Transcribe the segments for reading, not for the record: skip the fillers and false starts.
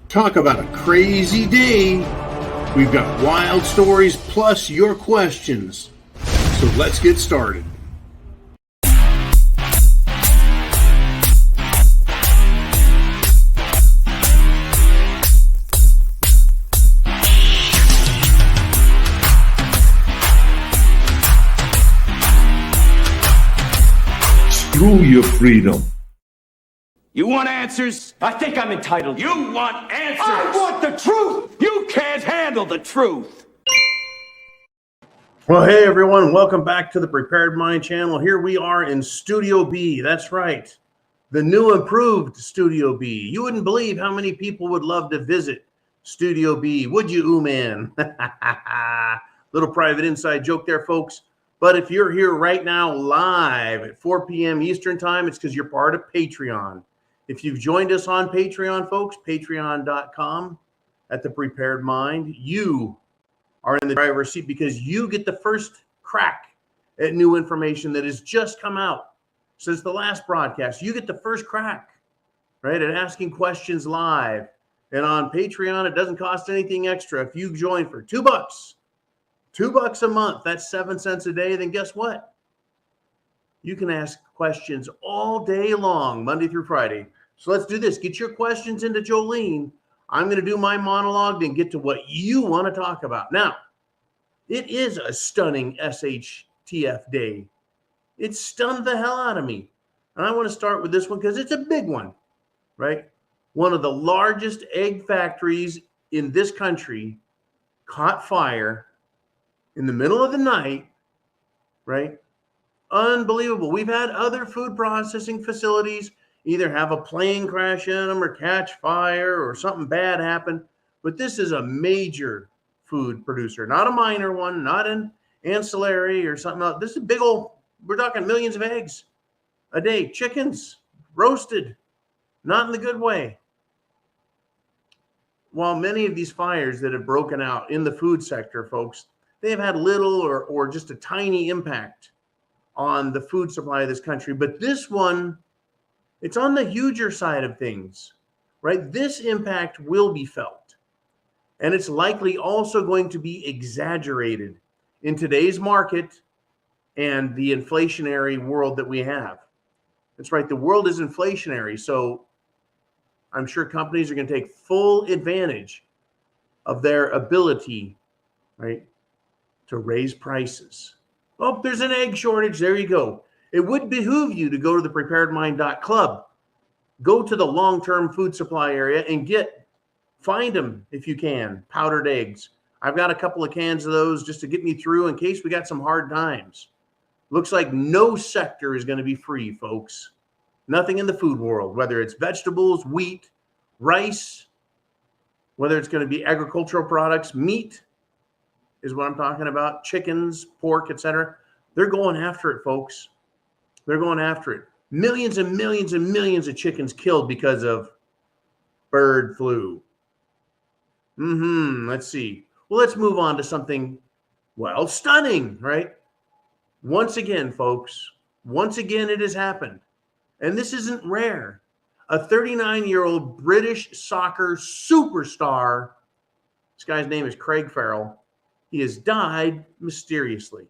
Talk about a crazy day. We've got wild stories plus your questions. So let's get started. Screw your freedom. You want answers? I think I'm entitled. You want answers? I want the truth! You can't handle the truth! Well, hey everyone, welcome back to the Prepared Mind channel. Here we are in Studio B. That's right, the new improved Studio B. You wouldn't believe how many people would love to visit Studio B, would you, man? Little private inside joke there, folks. But if you're here right now live at 4 p.m. Eastern time, it's because you're part of Patreon. If you've joined us on Patreon, folks, patreon.com at the Prepared Mind, you are in the driver's seat because you get the first crack at new information that has just come out since the last broadcast. You get the first crack, right, at asking questions live. And on Patreon, it doesn't cost anything extra. If you join for $2 a month, that's 7 cents a day, then guess what? You can ask questions all day long, Monday through Friday. So let's do this. Get your questions into Jolene. I'm going to do my monologue and get to what you want to talk about. Now, it is a stunning SHTF day. It stunned the hell out of me. And I want to start with this one because it's a big one, right? One of the largest egg factories in this country caught fire in the middle of the night, right? Unbelievable. We've had other food processing facilities either have a plane crash in them or catch fire or something bad happen. But this is a major food producer, not a minor one, not an ancillary or something else. This is a big old, we're talking millions of eggs a day, chickens, roasted, not in the good way. While many of these fires that have broken out in the food sector, folks, they have had little or just a tiny impact on the food supply of this country. But this one, it's on the huger side of things, right? This impact will be felt. And it's likely also going to be exaggerated in today's market and the inflationary world that we have. That's right. The world is inflationary. So I'm sure companies are going to take full advantage of their ability, right, to raise prices. Oh, there's an egg shortage. There you go. It would behoove you to go to the preparedmind.club. Go to the long-term food supply area and find them if you can, powdered eggs. I've got a couple of cans of those just to get me through in case we got some hard times. Looks like no sector is going to be free, folks. Nothing in the food world, whether it's vegetables, wheat, rice, whether it's going to be agricultural products, meat is what I'm talking about, chickens, pork, etc. They're going after it, folks. They're going after it. Millions and millions and millions of chickens killed because of bird flu. Let's see. Well, let's move on to something, well, stunning, right? Once again, folks, once again, it has happened. And this isn't rare. A 39-year-old British soccer superstar, this guy's name is Craig Farrell, he has died mysteriously.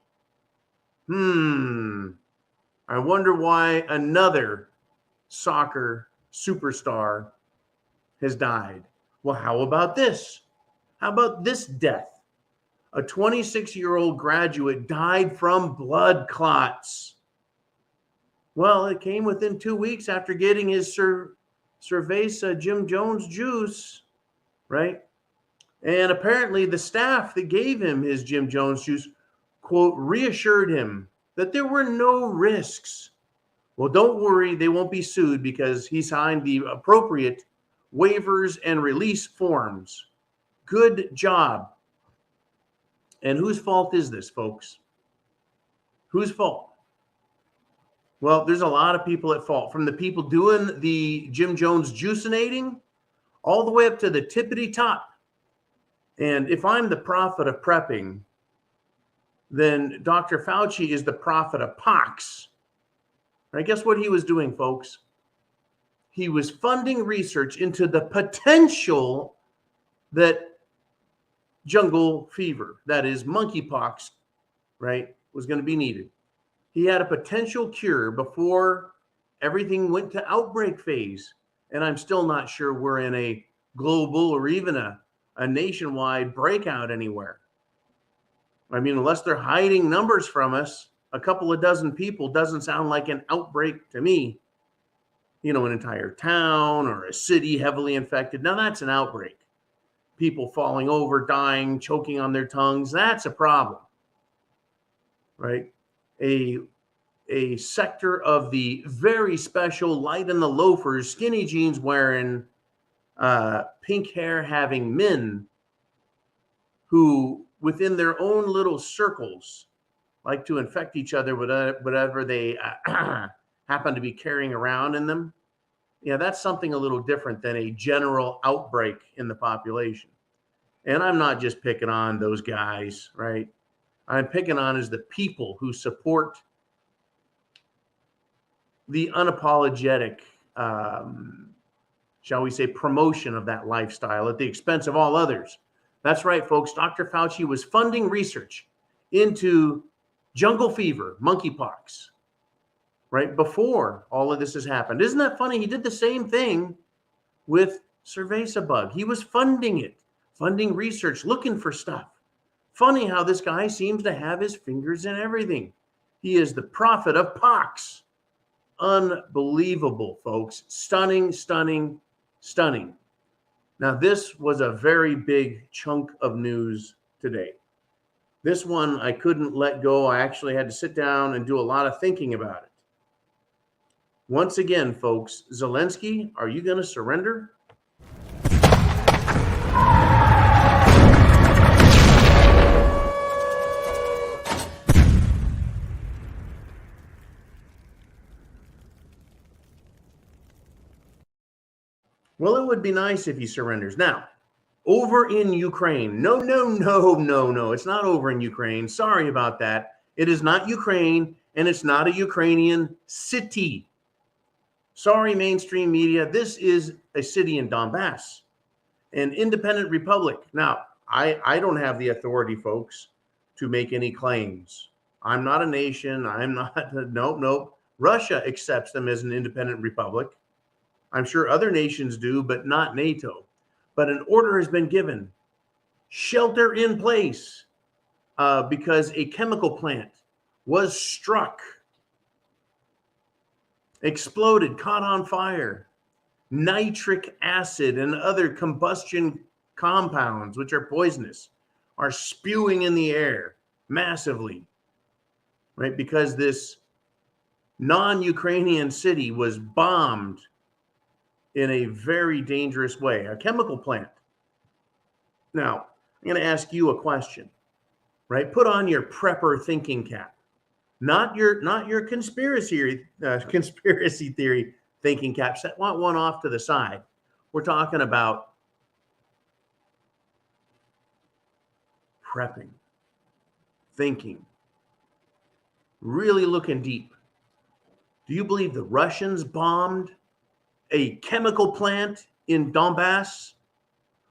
I wonder why another soccer superstar has died. Well, how about this? How about this death? A 26-year-old graduate died from blood clots. Well, it came within 2 weeks after getting his Cerveza Jim Jones juice, right? And apparently the staff that gave him his Jim Jones juice, quote, reassured him that there were no risks. Well, don't worry, they won't be sued because he signed the appropriate waivers and release forms. Good job. And whose fault is this, folks? Whose fault? Well, there's a lot of people at fault, from the people doing the Jim Jones juicinating all the way up to the tippity top. And if I'm the prophet of prepping, then Dr. Fauci is the prophet of pox. Right? Guess what he was doing, folks? he was funding research into the potential that jungle fever, that is monkeypox, right, was going to be needed. He had a potential cure before everything went to outbreak phase. And I'm still not sure we're in a global or even a nationwide breakout anywhere. I mean, unless they're hiding numbers from us, a couple of dozen people doesn't sound like an outbreak to me. You know, an entire town or a city heavily infected. Now that's an outbreak. People falling over, dying, choking on their tongues. That's a problem, right? A sector of the very special light in the loafers, skinny jeans wearing, pink hair having men who within their own little circles like to infect each other with whatever they happen to be carrying around in them. Yeah, that's something a little different than a general outbreak in the population. And I'm not just picking on those guys, right? I'm picking on is the people who support the unapologetic, shall we say, promotion of that lifestyle at the expense of all others. That's right, folks. Dr. Fauci was funding research into jungle fever, monkeypox, right before all of this has happened. Isn't that funny? He did the same thing with cerveza bug. He was funding it, funding research, looking for stuff. Funny how this guy seems to have his fingers in everything. He is the prophet of pox. Unbelievable, folks. Stunning, stunning, stunning. Now, this was a very big chunk of news today. This one I couldn't let go. I actually had to sit down and do a lot of thinking about it. Once again, folks, Zelensky, are you going to surrender? Well, it would be nice if he surrenders. Now, over in Ukraine. No. It's not over in Ukraine. Sorry about that. It is not Ukraine, and it's not a Ukrainian city. Sorry, mainstream media. This is a city in Donbass, an independent republic. Now, I don't have the authority, folks, to make any claims. I'm not a nation. I'm not. Nope. Russia accepts them as an independent republic. I'm sure other nations do, but not NATO. But an order has been given, shelter in place, because a chemical plant was struck, exploded, caught on fire. Nitric acid and other combustion compounds, which are poisonous, are spewing in the air massively, right? Because this non-Ukrainian city was bombed in a very dangerous way, a chemical plant. Now, I'm going to ask you a question, right? Put on your prepper thinking cap, not your conspiracy theory thinking cap. Set one off to the side. We're talking about prepping, thinking, really looking deep. Do you believe the Russians bombed a chemical plant in Donbass?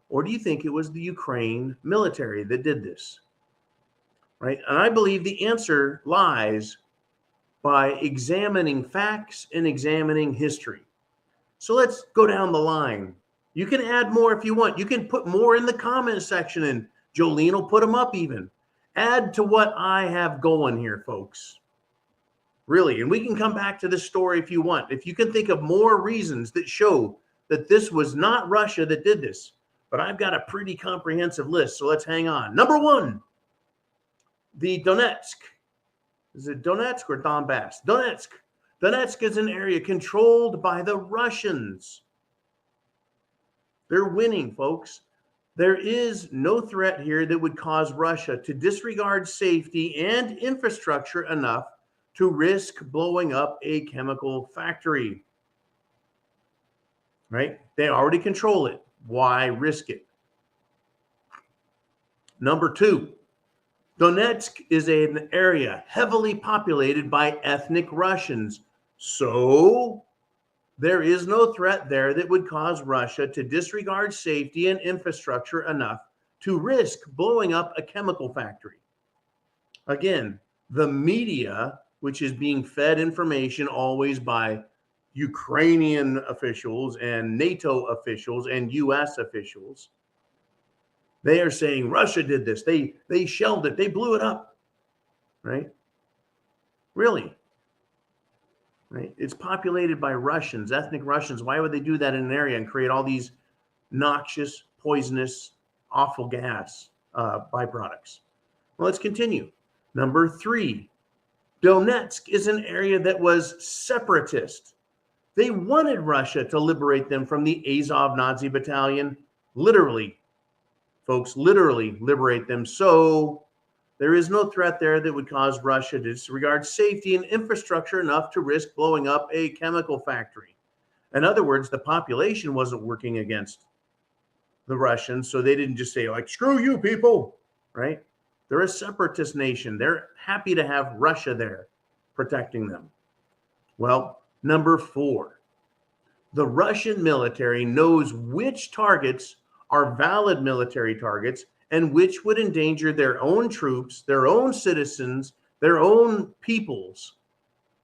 Or do you think it was the Ukraine military that did this? Right? And I believe the answer lies by examining facts and examining history. So let's go down the line. You can add more if you want. You can put more in the comment section, and Jolene will put them up even. Add to what I have going here, folks. Really, and we can come back to this story if you want. If you can think of more reasons that show that this was not Russia that did this, but I've got a pretty comprehensive list, so let's hang on. Number one, the Donetsk. Is it Donetsk or Donbass? Donetsk. Donetsk is an area controlled by the Russians. They're winning, folks. There is no threat here that would cause Russia to disregard safety and infrastructure enough to risk blowing up a chemical factory, right? They already control it. Why risk it? Number two, Donetsk is an area heavily populated by ethnic Russians. So There is no threat there that would cause Russia to disregard safety and infrastructure enough to risk blowing up a chemical factory. Again, the media, which is being fed information always by Ukrainian officials and NATO officials and US officials, they are saying Russia did this. They shelled it. They blew it up. Right? Really? Right? It's populated by Russians, ethnic Russians. Why would they do that in an area and create all these noxious, poisonous, awful gas byproducts? Well, let's continue. Number 3, Donetsk is an area that was separatist. They wanted Russia to liberate them from the Azov Nazi battalion. Literally, folks, literally liberate them. So there is no threat there that would cause Russia to disregard safety and infrastructure enough to risk blowing up a chemical factory. In other words, the population wasn't working against the Russians, so they didn't just say, like, screw you people, right? They're a separatist nation. They're happy to have Russia there protecting them. Well, number 4, the Russian military knows which targets are valid military targets and which would endanger their own troops, their own citizens, their own peoples.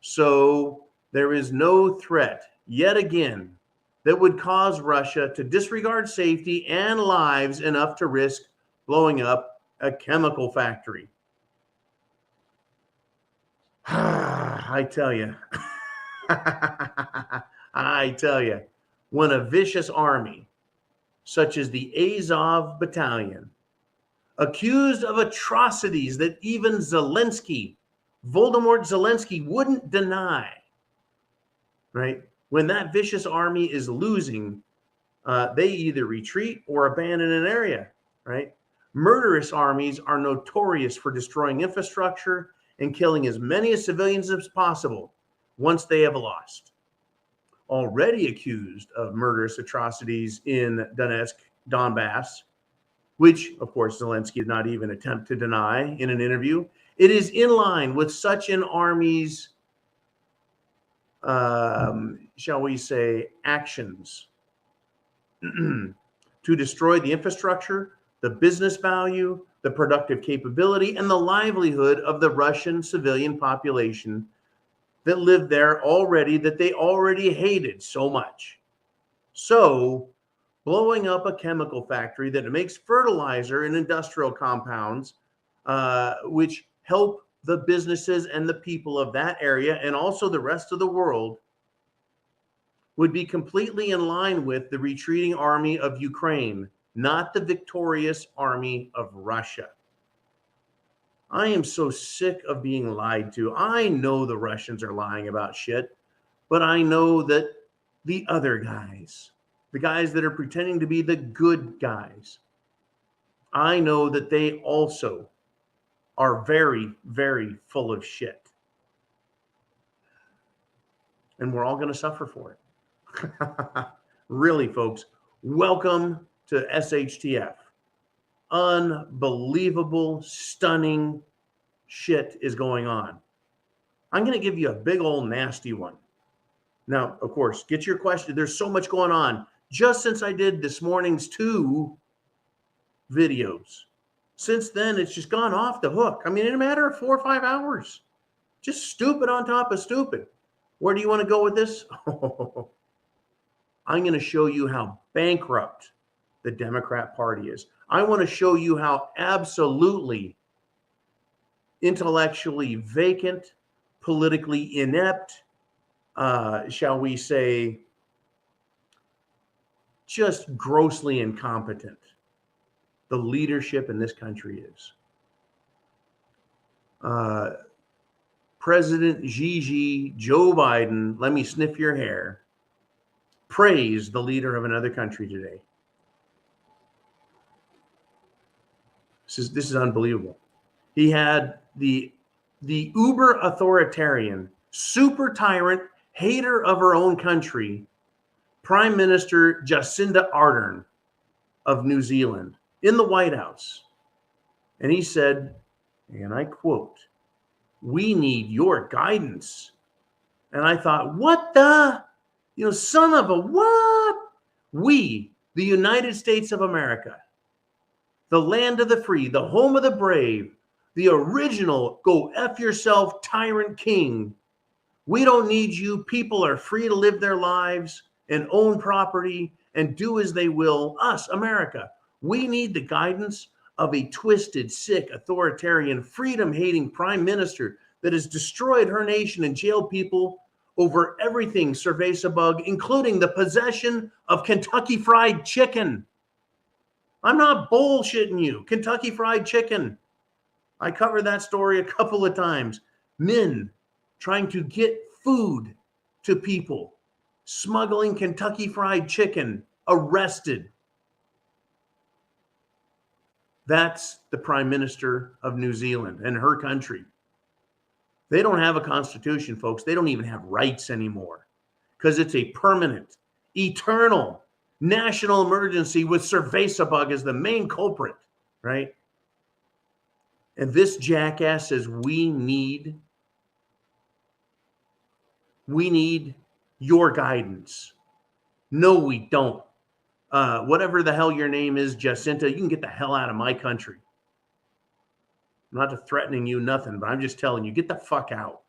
So there is no threat, yet again, that would cause Russia to disregard safety and lives enough to risk blowing up a chemical factory. I tell you, I tell you, when a vicious army such as the Azov battalion, accused of atrocities that even Voldemort Zelensky wouldn't deny, right? When that vicious army is losing, they either retreat or abandon an area, right? Murderous armies are notorious for destroying infrastructure and killing as many civilians as possible once they have lost. Already accused of murderous atrocities in Donbass, which, of course, Zelensky did not even attempt to deny in an interview, it is in line with such an army's, shall we say, actions to destroy the infrastructure, the business value, the productive capability, and the livelihood of the Russian civilian population that lived there already, that they already hated so much. So, blowing up a chemical factory that makes fertilizer and industrial compounds, which help the businesses and the people of that area and also the rest of the world, would be completely in line with the retreating army of Ukraine, not the victorious army of Russia. I am so sick of being lied to. I know the Russians are lying about shit, but I know that the other guys, the guys that are pretending to be the good guys, I know that they also are very, very full of shit. And we're all going to suffer for it. Really, folks, welcome to SHTF. Unbelievable, stunning shit is going on. I'm going to give you a big old nasty one. Now, of course, get your question. There's so much going on. Just since I did this morning's 2 videos, since then, it's just gone off the hook. I mean, in a matter of 4 or 5 hours, just stupid on top of stupid. Where do you want to go with this? I'm going to show you how bankrupt the Democrat Party is. I want to show you how absolutely intellectually vacant, politically inept, shall we say, just grossly incompetent the leadership in this country is. President Joe Biden, let me sniff your hair, praised the leader of another country today. This is unbelievable. He had the uber authoritarian, super tyrant, hater of her own country, Prime Minister Jacinda Ardern of New Zealand in the White House. And he said, and I quote, "We need your guidance." And I thought, what the? Son of a what? We, the United States of America, the land of the free, the home of the brave, the original go F yourself tyrant king. We don't need you. People are free to live their lives and own property and do as they will. Us, America, we need the guidance of a twisted, sick, authoritarian, freedom-hating prime minister that has destroyed her nation and jailed people over everything, Cerveza-bug, including the possession of Kentucky Fried Chicken. I'm not bullshitting you. Kentucky Fried Chicken. I covered that story a couple of times. Men trying to get food to people, smuggling Kentucky Fried Chicken, arrested. That's the Prime Minister of New Zealand and her country. They don't have a constitution, folks. They don't even have rights anymore because it's a permanent, eternal national emergency with Cerveza-bug as the main culprit, right? And this jackass says we need your guidance. No, we don't. Whatever the hell your name is, Jacinta, you can get the hell out of my country. I'm not threatening you, nothing, but I'm just telling you, get the fuck out,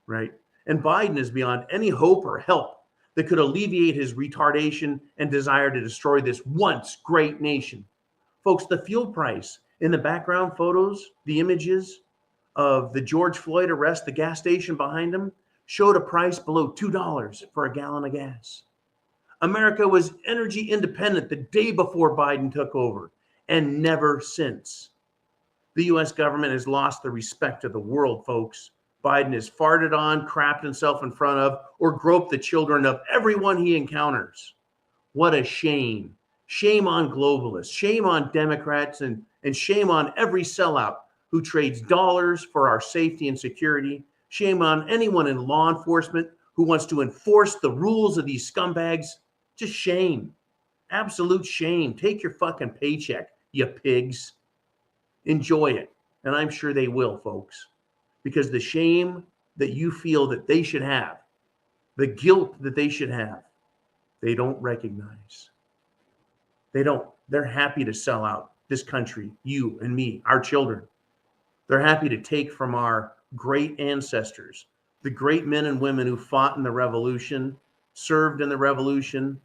right? And Biden is beyond any hope or help that could alleviate his retardation and desire to destroy this once great nation. Folks, the fuel price in the background photos, the images of the George Floyd arrest, the gas station behind him, showed a price below $2 for a gallon of gas. America was energy independent the day before Biden took over, and never since. The U.S. government has lost the respect of the world, folks. Biden has farted on, crapped himself in front of, or groped the children of everyone he encounters. What a shame. Shame on globalists, shame on Democrats, and shame on every sellout who trades dollars for our safety and security. Shame on anyone in law enforcement who wants to enforce the rules of these scumbags. Just shame. Absolute shame. Take your fucking paycheck, you pigs. Enjoy it. And I'm sure they will, folks. Because the shame that you feel that they should have, the guilt that they should have, they don't recognize. They don't. They're happy to sell out this country, you and me, our children. They're happy to take from our great ancestors, the great men and women who fought in the revolution, served in the revolution,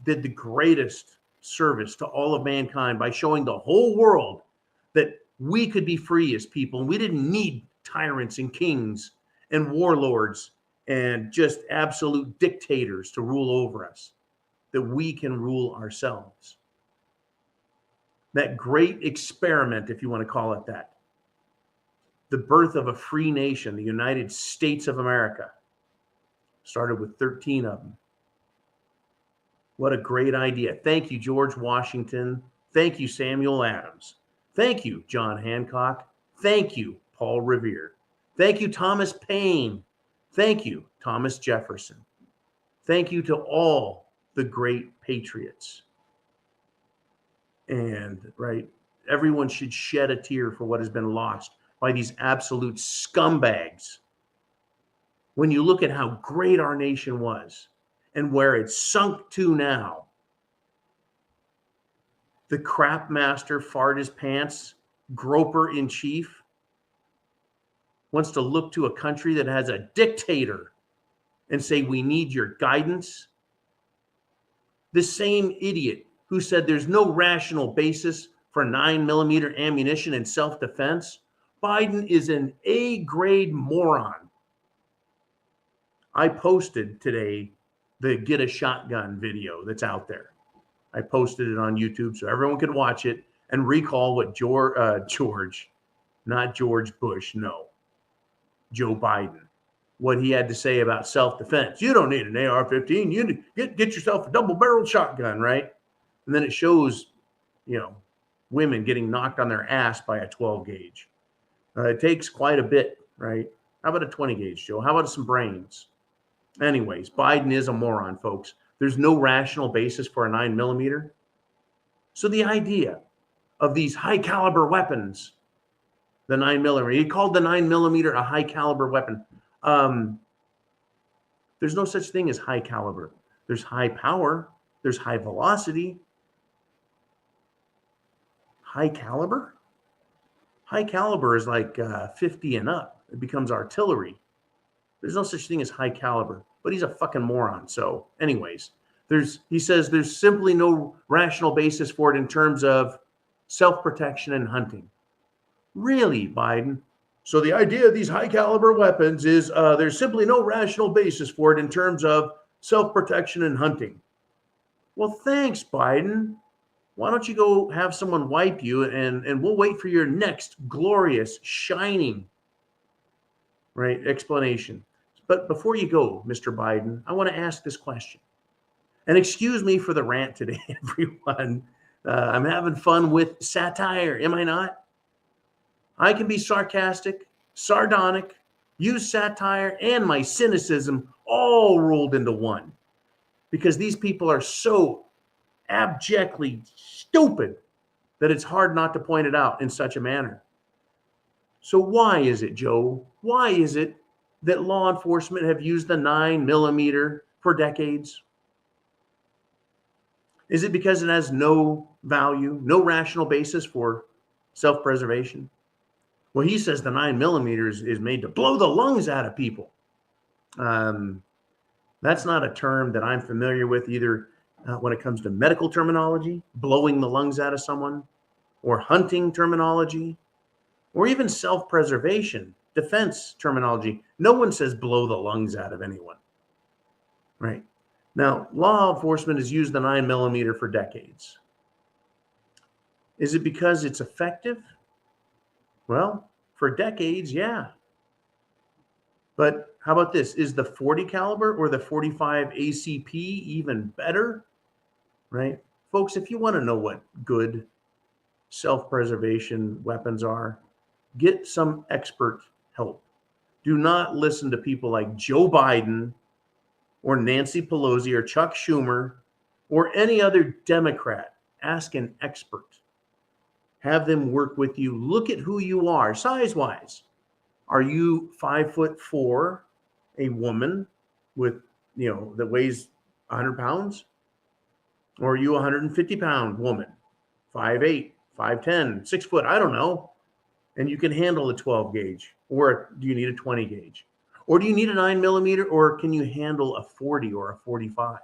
did the greatest service to all of mankind by showing the whole world that we could be free as people. And we didn't need tyrants and kings and warlords and just absolute dictators to rule over us, that we can rule ourselves. That great experiment, if you want to call it that, the birth of a free nation, the United States of America, started with 13 of them. What a great idea. Thank you, George Washington. Thank you, Samuel Adams. Thank you, John Hancock. Thank you, Paul Revere. Thank you, Thomas Paine. Thank you, Thomas Jefferson. Thank you to all the great patriots. And, right, everyone should shed a tear for what has been lost by these absolute scumbags. When you look at how great our nation was and where it's sunk to now, the crap master, fart his pants, groper in chief, wants to look to a country that has a dictator and say, we need your guidance. The same idiot who said there's no rational basis for 9mm ammunition in self-defense, Biden is an A-grade moron. I posted today the get a shotgun video that's out there. I posted it on YouTube so everyone could watch it and recall what George, not George Bush, no, Joe Biden, what he had to say about self-defense. You don't need an AR-15. You get yourself a double-barreled shotgun, right? And then it shows, women getting knocked on their ass by a 12 gauge. It takes quite a bit, right? How about a 20 gauge, Joe? How about some brains? Anyways, Biden is a moron, folks. There's no rational basis for a 9mm. So the idea of these high caliber weapons, the 9mm, he called the 9mm a high caliber weapon. The There's no such thing as high caliber. There's high power. There's high velocity. High caliber? High caliber is like 50 and up. It becomes artillery. There's no such thing as high caliber, but he's a fucking moron. So anyways, he says there's simply no rational basis for it in terms of self-protection and hunting. Really, Biden? So the idea of these high caliber weapons is there's simply no rational basis for it in terms of self-protection and hunting. Well, thanks, Biden. Why don't you go have someone wipe you and we'll wait for your next glorious, shining, right, explanation. But before you go, Mr. Biden, I want to ask this question. And excuse me for the rant today, everyone. I'm having fun with satire, am I not? I can be sarcastic, sardonic, use satire, and my cynicism all rolled into one. Because these people are so abjectly stupid that it's hard not to point it out in such a manner. So why is it, Joe? Why is it that law enforcement have used the 9mm for decades? Is it because it has no value, no rational basis for self-preservation? Well, he says the 9mm is made to blow the lungs out of people. That's not a term that I'm familiar with either when it comes to medical terminology, blowing the lungs out of someone, or hunting terminology, or even self-preservation, defense terminology. No one says blow the lungs out of anyone, right? Now, law enforcement has used the 9mm for decades. Is it because it's effective? Well, for decades, yeah. But how about this? Is the 40 caliber or the 45 ACP even better? Right? Folks, if you want to know what good self-preservation weapons are, get some expert help. Do not listen to people like Joe Biden or Nancy Pelosi or Chuck Schumer or any other Democrat. Ask an expert. Have them work with you. Look at who you are size-wise. Are you 5'4", a woman with, that weighs 100 pounds? Or are you a 150-pound woman, 5'8", 5'10", 6 foot, I don't know. And you can handle a 12 gauge, or do you need a 20 gauge? Or do you need a 9mm, or can you handle a 40 or a 45?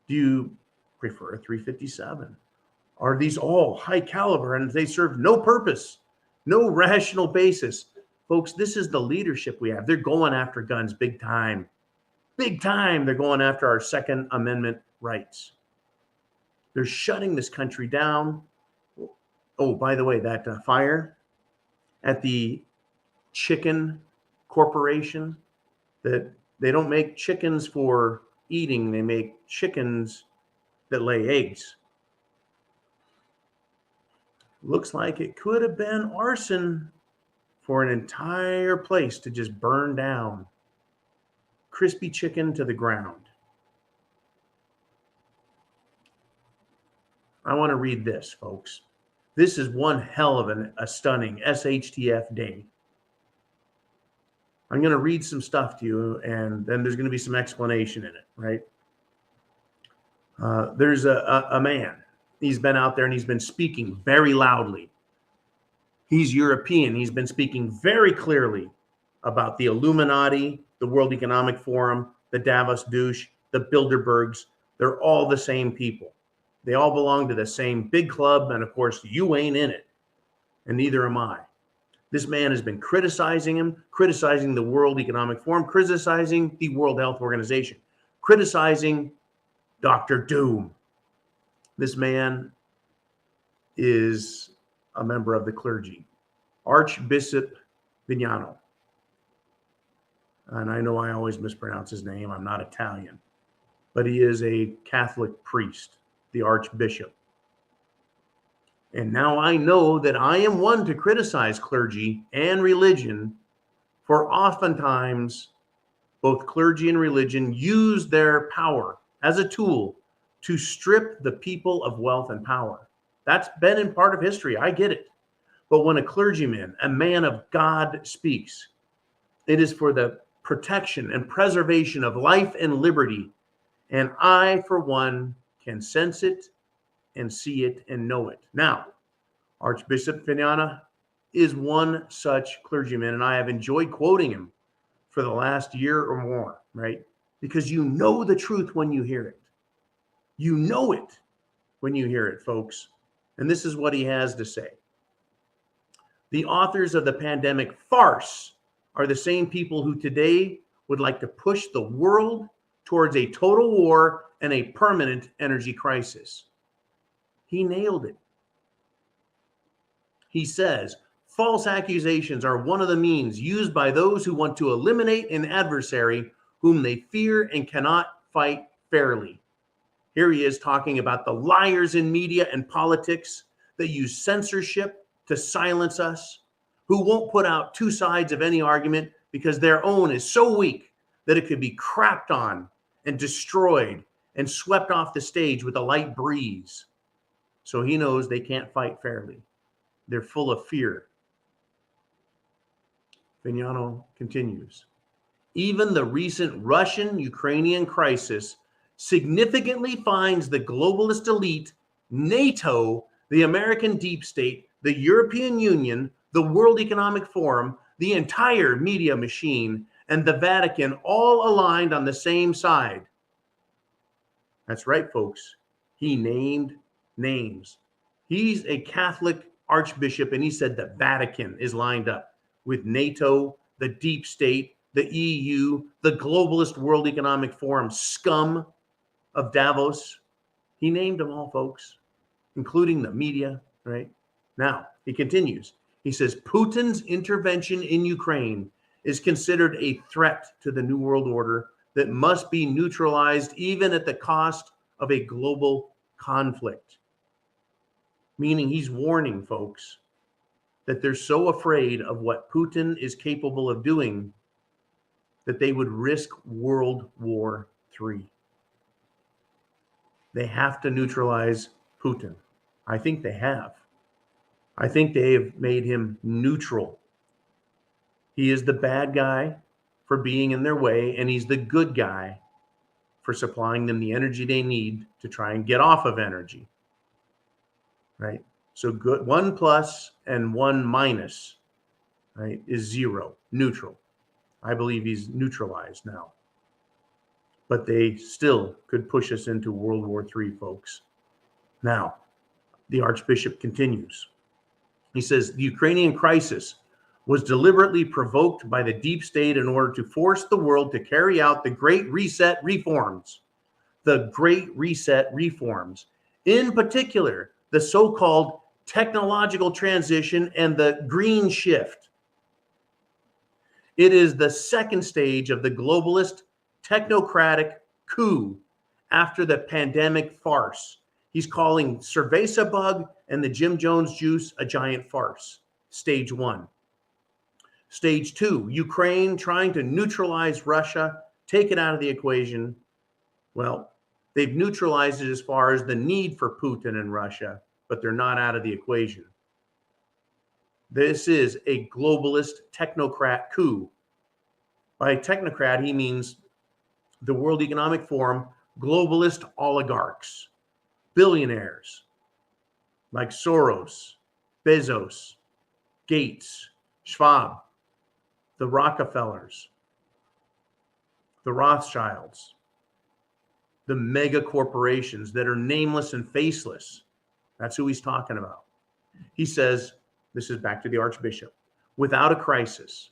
Do you prefer a 357? Are these all high caliber and they serve no purpose, no rational basis? Folks, this is the leadership we have. They're going after guns big time. Big time. They're going after our Second Amendment rights. They're shutting this country down. Oh, by the way, that fire at the chicken corporation, that they don't make chickens for eating. They make chickens that lay eggs. Looks like it could have been arson for an entire place to just burn down. Crispy chicken to the ground. I want to read this, folks. This is one hell of a stunning SHTF day. I'm going to read some stuff to you, and then there's going to be some explanation in it, right? There's a man. He's been out there and he's been speaking very loudly. He's European. He's been speaking very clearly about the Illuminati, the World Economic Forum, the Davos douche, the Bilderbergs. They're all the same people. They all belong to the same big club. And of course, you ain't in it. And neither am I. This man has been criticizing him, criticizing the World Economic Forum, criticizing the World Health Organization, criticizing Dr. Doom. This man is a member of the clergy, Archbishop Vignano. And I know I always mispronounce his name. I'm not Italian, but he is a Catholic priest, the Archbishop. And now I know that I am one to criticize clergy and religion, for oftentimes both clergy and religion use their power as a tool to strip the people of wealth and power. That's been in part of history. I get it. But when a clergyman, a man of God, speaks, it is for the protection and preservation of life and liberty. And I, for one, can sense it and see it and know it. Now, Archbishop Vignana is one such clergyman, and I have enjoyed quoting him for the last year or more, right? Because you know the truth when you hear it. You know it when you hear it, folks. And this is what he has to say. The authors of the pandemic farce are the same people who today would like to push the world towards a total war and a permanent energy crisis. He nailed it. He says, false accusations are one of the means used by those who want to eliminate an adversary whom they fear and cannot fight fairly. Here he is talking about the liars in media and politics that use censorship to silence us, who won't put out two sides of any argument because their own is so weak that it could be crapped on and destroyed and swept off the stage with a light breeze. So he knows they can't fight fairly. They're full of fear. Vignano continues. Even the recent Russian-Ukrainian crisis significantly finds the globalist elite, NATO, the American deep state, the European Union, the World Economic Forum, the entire media machine, and the Vatican all aligned on the same side. That's right, folks. He named names. He's a Catholic archbishop, and he said the Vatican is lined up with NATO, the deep state, the EU, the globalist World Economic Forum scum of Davos. He named them all, folks, including the media, right? Now, he continues. He says, Putin's intervention in Ukraine is considered a threat to the New World Order that must be neutralized even at the cost of a global conflict. Meaning he's warning folks that they're so afraid of what Putin is capable of doing that they would risk World War III. They have to neutralize Putin. I think they have. I think they have made him neutral. He is the bad guy for being in their way, and he's the good guy for supplying them the energy they need to try and get off of energy. Right? So good, 1 plus and 1 minus, right, is 0, neutral. I believe he's neutralized now. But they still could push us into World War III, folks. Now, the Archbishop continues. He says, the Ukrainian crisis was deliberately provoked by the deep state in order to force the world to carry out the Great Reset reforms. The Great Reset reforms. In particular, the so-called technological transition and the green shift. It is the second stage of the globalist technocratic coup after the pandemic farce. He's calling cerveza bug and the Jim Jones juice a giant farce. Stage 1. Stage 2, Ukraine trying to neutralize Russia, take it out of the equation. Well, they've neutralized it as far as the need for Putin and Russia, but they're not out of the equation. This is a globalist technocrat coup. By technocrat, he means the World Economic Forum, globalist oligarchs, billionaires like Soros, Bezos, Gates, Schwab, the Rockefellers, the Rothschilds, the mega corporations that are nameless and faceless. That's who he's talking about. He says, this is back to the Archbishop, without a crisis,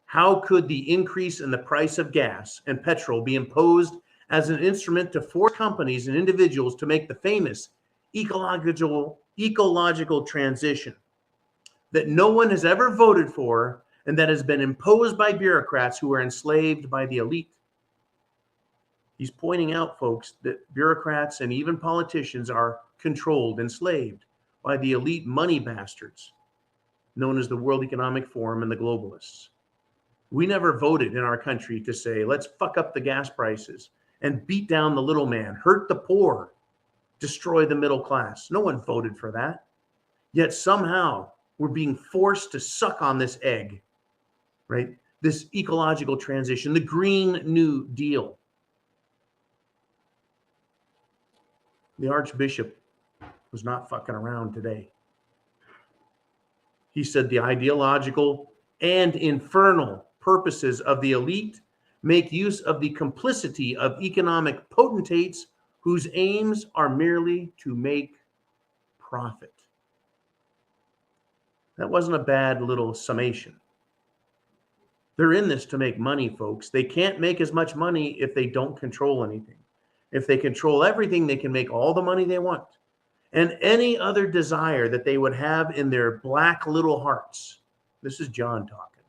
how could the increase in the price of gas and petrol be imposed as an instrument to force companies and individuals to make the famous ecological transition that no one has ever voted for and that has been imposed by bureaucrats who are enslaved by the elite? He's pointing out, folks, that bureaucrats and even politicians are controlled, enslaved by the elite money bastards known as the World Economic Forum and the globalists. We never voted in our country to say, let's fuck up the gas prices and beat down the little man, hurt the poor, destroy the middle class. No one voted for that. Yet somehow we're being forced to suck on this egg, right? this ecological transition, the Green New Deal. The Archbishop was not fucking around today. He said the ideological and infernal purposes of the elite make use of the complicity of economic potentates whose aims are merely to make profit. That wasn't a bad little summation. They're in this to make money, folks. They can't make as much money if they don't control anything. If they control everything, they can make all the money they want. And any other desire that they would have in their black little hearts, this is John talking,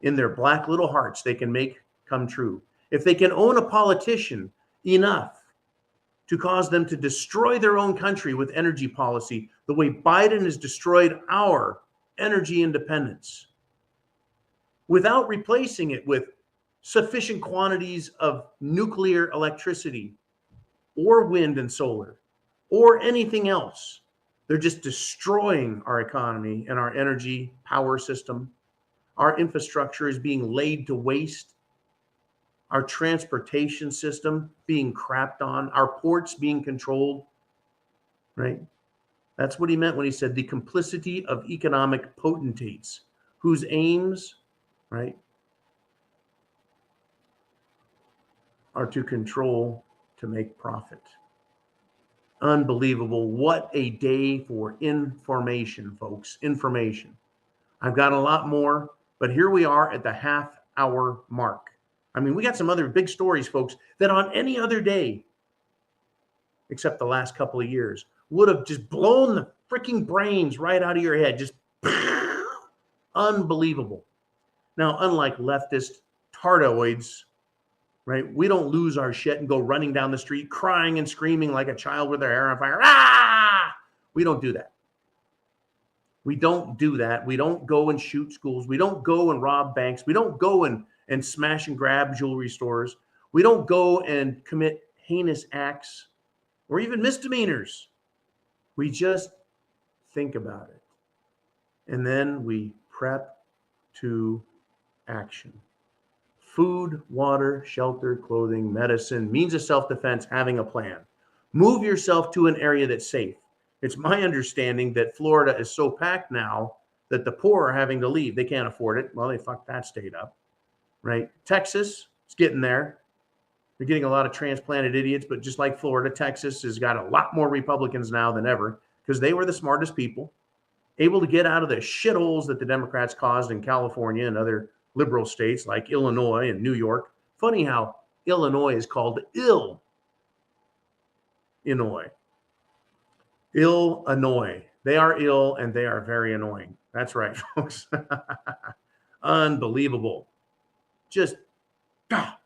in their black little hearts, they can make come true. If they can own a politician enough to cause them to destroy their own country with energy policy, the way Biden has destroyed our energy independence, without replacing it with sufficient quantities of nuclear electricity or wind and solar or anything else. They're just destroying our economy and our energy power system. Our infrastructure is being laid to waste. Our transportation system being crapped on. Our ports being controlled, right? That's what he meant when he said the complicity of economic potentates whose aims, right, are to control, to make profit. Unbelievable. What a day for information, folks. Information. I've got a lot more, but here we are at the half-hour mark. I mean, we got some other big stories, folks, that on any other day, except the last couple of years, would have just blown the freaking brains right out of your head. Just unbelievable. Now, unlike leftist tardoids, right? We don't lose our shit and go running down the street crying and screaming like a child with their hair on fire. Ah! We don't do that. We don't do that. We don't go and shoot schools. We don't go and rob banks. We don't go and smash and grab jewelry stores. We don't go and commit heinous acts or even misdemeanors. We just think about it. And then we prep to action. Food, water, shelter, clothing, medicine, means of self-defense, having a plan. Move yourself to an area that's safe. It's my understanding that Florida is so packed now that the poor are having to leave. They can't afford it. Well, they fucked that state up, right? Texas is getting there. They're getting a lot of transplanted idiots, but just like Florida, Texas has got a lot more Republicans now than ever because they were the smartest people, able to get out of the shitholes that the Democrats caused in California and other liberal states like Illinois and New York. Funny how Illinois is called Illinois. Illinois. They are ill and they are very annoying. That's right, folks. Unbelievable. Just, but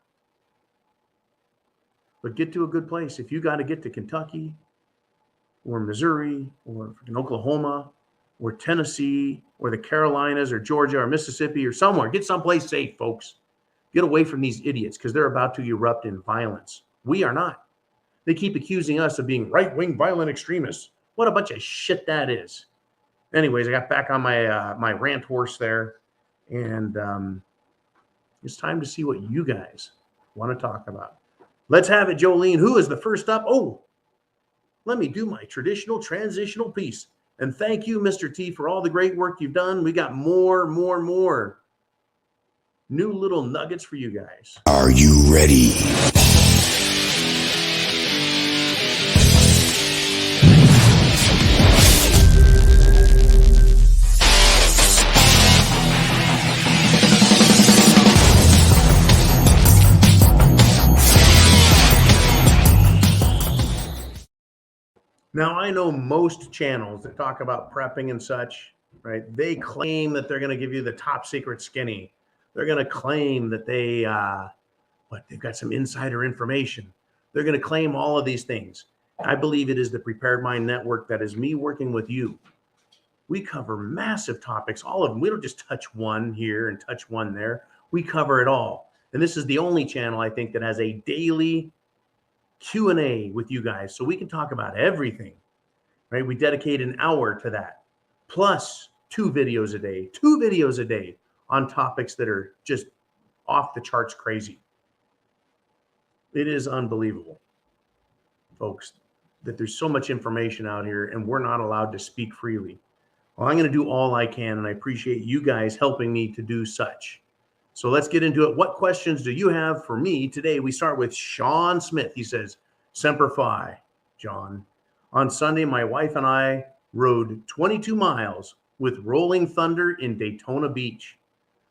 get to a good place. If you got to get to Kentucky or Missouri or Oklahoma or Tennessee or the Carolinas or Georgia or Mississippi or somewhere, get someplace safe, folks. Get away from these idiots because they're about to erupt in violence. We are not. They keep accusing us of being right-wing violent extremists. What a bunch of shit that is. Anyways, I got back on my rant horse there, and it's time to see what you guys want to talk about. Let's have it, Jolene. Who is the first up? Oh, let me do my traditional transitional piece. And thank you, Mr. T, for all the great work you've done. We got more new little nuggets for you guys. Are you ready? Now, I know most channels that talk about prepping and such, right? They claim that they're going to give you the top secret skinny. They're going to claim that they've got some insider information. They're going to claim all of these things. I believe it is the Prepared Mind Network that is me working with you. We cover massive topics, all of them. We don't just touch one here and touch one there. We cover it all. And this is the only channel, I think, that has a daily Q&A with you guys so we can talk about everything, right? We dedicate an hour to that, plus two videos a day on topics that are just off the charts crazy. It is unbelievable, folks, that there's so much information out here and we're not allowed to speak freely. Well, I'm going to do all I can, and I appreciate you guys helping me to do such. So let's get into it. What questions do you have for me today? We start with Sean Smith. He says, Semper Fi, John. On Sunday, my wife and I rode 22 miles with Rolling Thunder in Daytona Beach.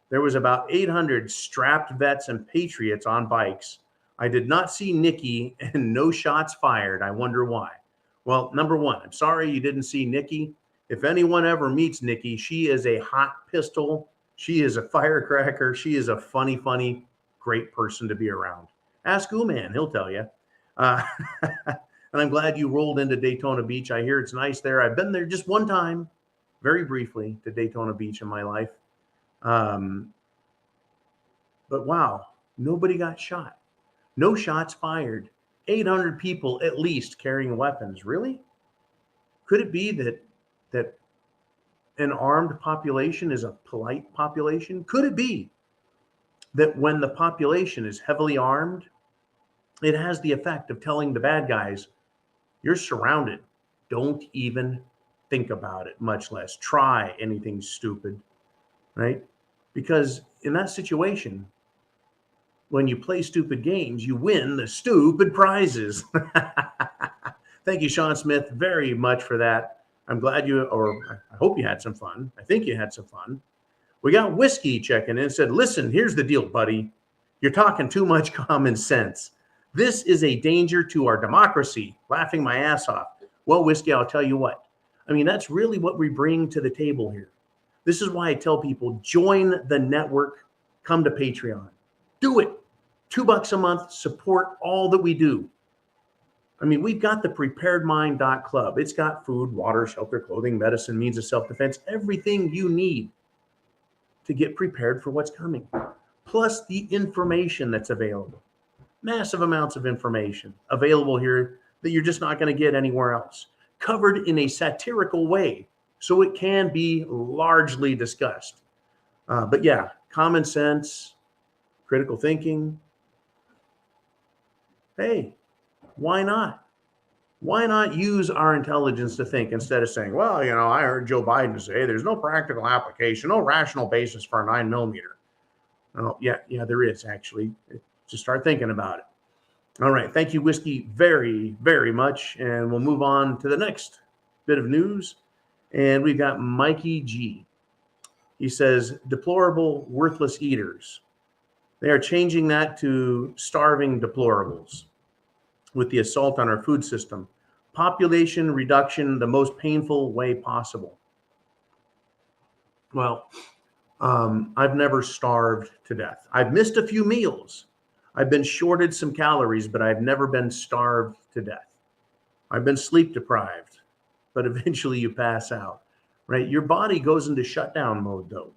There was about 800 strapped vets and patriots on bikes. I did not see Nikki and no shots fired. I wonder why. Well, number one, I'm sorry you didn't see Nikki. If anyone ever meets Nikki, she is a hot pistol. She is a firecracker. She is a funny, great person to be around. Ask Ooman, he'll tell you. And I'm glad you rolled into Daytona Beach. I hear it's nice there. I've been there just one time, very briefly, to Daytona Beach in my life. But wow, nobody got shot. No shots fired. 800 people at least carrying weapons. Really? Could it be that an armed population is a polite population? Could it be that when the population is heavily armed, it has the effect of telling the bad guys, you're surrounded. Don't even think about it, much less try anything stupid, right? Because in that situation, when you play stupid games, you win the stupid prizes. Thank you, Sean Smith, very much for that. I'm glad I hope you had some fun. I think you had some fun. We got Whiskey checking in and said, listen, here's the deal, buddy. You're talking too much common sense. This is a danger to our democracy. Laughing my ass off. Well, Whiskey, I'll tell you what. I mean, that's really what we bring to the table here. This is why I tell people, join the network, come to Patreon. Do it. $2 a month, support all that we do. I mean, we've got the preparedmind.club. It's got food, water, shelter, clothing, medicine, means of self-defense, everything you need to get prepared for what's coming. Plus the information that's available. Massive amounts of information available here that you're just not going to get anywhere else. Covered in a satirical way, so it can be largely discussed. But yeah, common sense, critical thinking. Hey, why not? Why not use our intelligence to think instead of saying, well, you know, I heard Joe Biden say there's no practical application, no rational basis for a 9mm. Oh, yeah, there is actually. Just start thinking about it. All right. Thank you, Whiskey, very, very much. And we'll move on to the next bit of news. And we've got Mikey G. He says, deplorable, worthless eaters. They are changing that to starving deplorables with the assault on our food system. Population reduction the most painful way possible. Well, I've never starved to death. I've missed a few meals. I've been shorted some calories, but I've never been starved to death. I've been sleep deprived, but eventually you pass out, right? Your body goes into shutdown mode, though.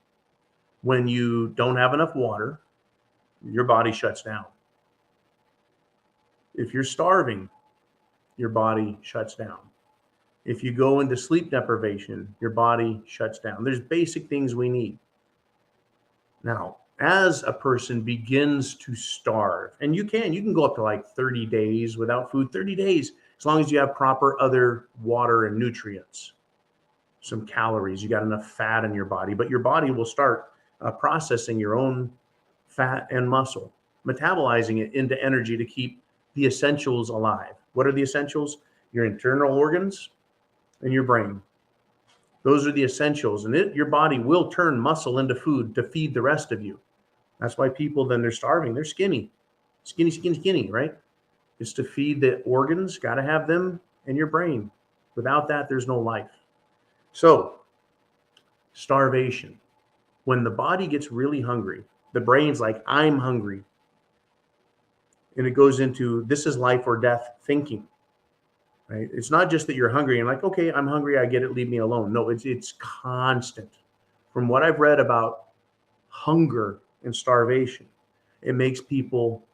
When you don't have enough water, your body shuts down. If you're starving, your body shuts down. If you go into sleep deprivation, your body shuts down. There's basic things we need. Now, as a person begins to starve, and you can go up to like 30 days without food, 30 days, as long as you have proper other water and nutrients, some calories, you got enough fat in your body, but your body will start processing your own fat and muscle, metabolizing it into energy to keep the essentials alive. What are the essentials? Your internal organs and your brain. Those are the essentials, and your body will turn muscle into food to feed the rest of you. That's why people, then they're starving. They're skinny, right? It's to feed the organs. Got to have them and your brain. Without that, there's no life. So, starvation. When the body gets really hungry, the brain's like, I'm hungry. And it goes into, this is life or death thinking, right? It's not just that you're hungry and like, okay, I'm hungry, I get it, leave me alone. No, it's constant. From what I've read about hunger and starvation, it makes people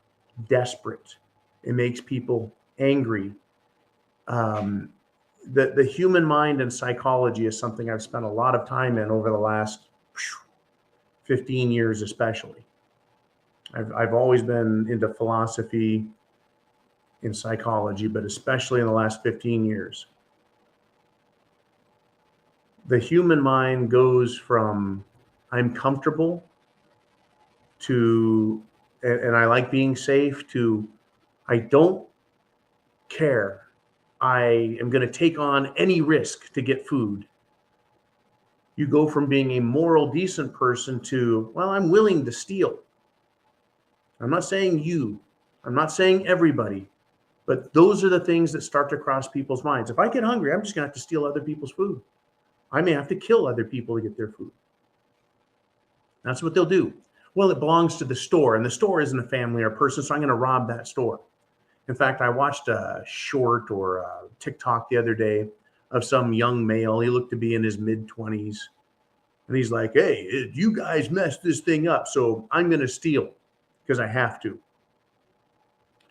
desperate. It makes people angry. The human mind and psychology is something I've spent a lot of time in over the last 15 years, especially. I've always been into philosophy in psychology, but especially in the last 15 years. The human mind goes from I'm comfortable to, and I like being safe, to I don't care. I am going to take on any risk to get food. You go from being a moral, decent person to, well, I'm willing to steal. I'm not saying you, I'm not saying everybody, but those are the things that start to cross people's minds. If I get hungry, I'm just going to have to steal other people's food. I may have to kill other people to get their food. That's what they'll do. Well, it belongs to the store, and the store isn't a family or a person, so I'm going to rob that store. In fact, I watched a short or a TikTok the other day of some young male. He looked to be in his mid-20s. And he's like, hey, you guys messed this thing up, so I'm going to steal because I have to.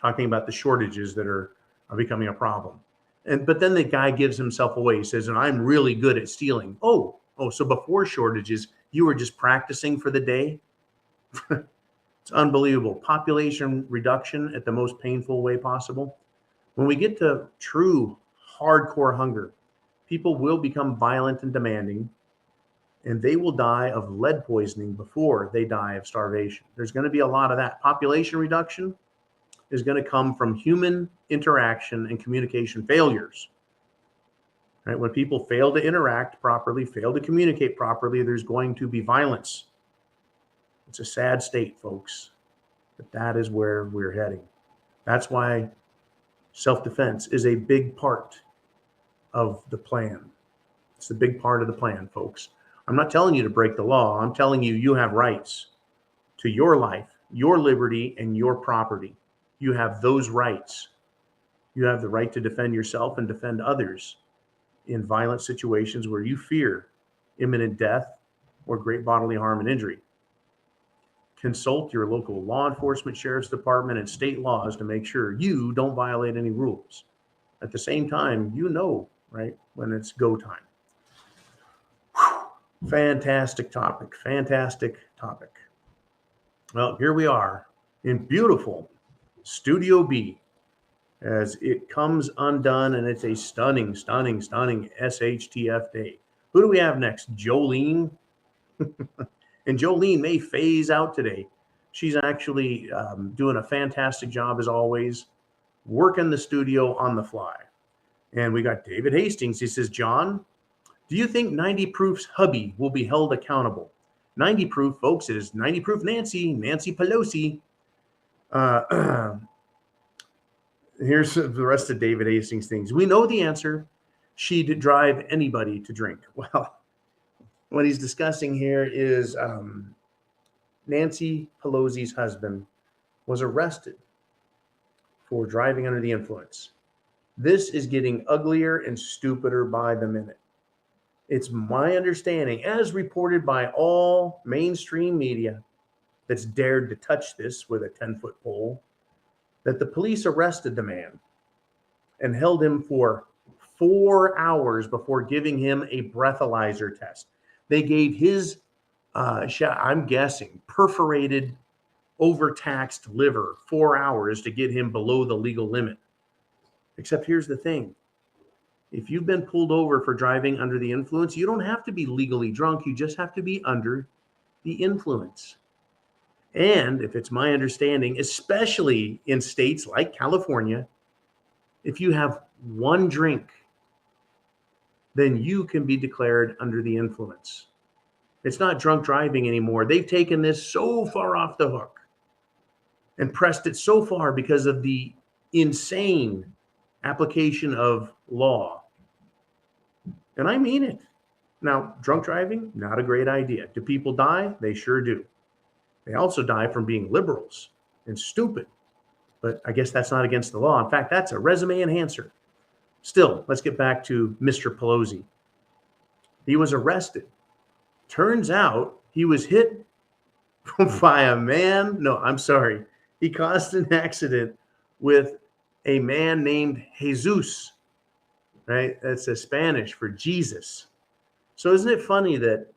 Talking about the shortages that are becoming a problem. But then the guy gives himself away. He says, and I'm really good at stealing. Oh, so before shortages, you were just practicing for the day? It's unbelievable. Population reduction at the most painful way possible. When we get to true hardcore hunger, people will become violent and demanding, and they will die of lead poisoning before they die of starvation. There's going to be a lot of that. Population reduction is going to come from human interaction and communication failures. Right? When people fail to interact properly, fail to communicate properly, there's going to be violence. It's a sad state, folks, but that is where we're heading. That's why self-defense is a big part of the plan. It's a big part of the plan, folks. I'm not telling you to break the law. I'm telling you, you have rights to your life, your liberty, and your property. You have those rights. You have the right to defend yourself and defend others in violent situations where you fear imminent death or great bodily harm and injury. Consult your local law enforcement, sheriff's department, and state laws to make sure you don't violate any rules. At the same time, you know, right, when it's go time. Whew. Fantastic topic. Fantastic topic. Well, here we are in beautiful Studio B as it comes undone, and it's a stunning, stunning, stunning SHTF day. Who do we have next? Jolene. And Jolene may phase out today. She's actually doing a fantastic job, as always, working the studio on the fly. And we got David Hastings. He says, John, do you think 90 Proof's hubby will be held accountable? 90 Proof, folks, is 90 Proof Nancy Pelosi. Here's the rest of David Hastings' things. We know the answer. She'd drive anybody to drink. Well, what he's discussing here is Nancy Pelosi's husband was arrested for driving under the influence. This is getting uglier and stupider by the minute. It's my understanding, as reported by all mainstream media that's dared to touch this with a 10-foot pole, that the police arrested the man and held him for 4 hours before giving him a breathalyzer test. They gave his, I'm guessing, perforated, overtaxed liver 4 hours to get him below the legal limit. Except here's the thing. If you've been pulled over for driving under the influence, you don't have to be legally drunk. You just have to be under the influence. And if it's my understanding, especially in states like California, if you have one drink, then you can be declared under the influence. It's not drunk driving anymore. They've taken this so far off the hook and pressed it so far because of the insane application of law. And I mean it. Now, drunk driving, not a great idea. Do people die? They sure do. They also die from being liberals and stupid. But I guess that's not against the law. In fact, that's a resume enhancer. Still, let's get back to Mr. Pelosi. He was arrested. Turns out he was hit by a man. No, I'm sorry. He caused an accident with a man named Jesus, right? That's a Spanish for Jesus. So isn't it funny that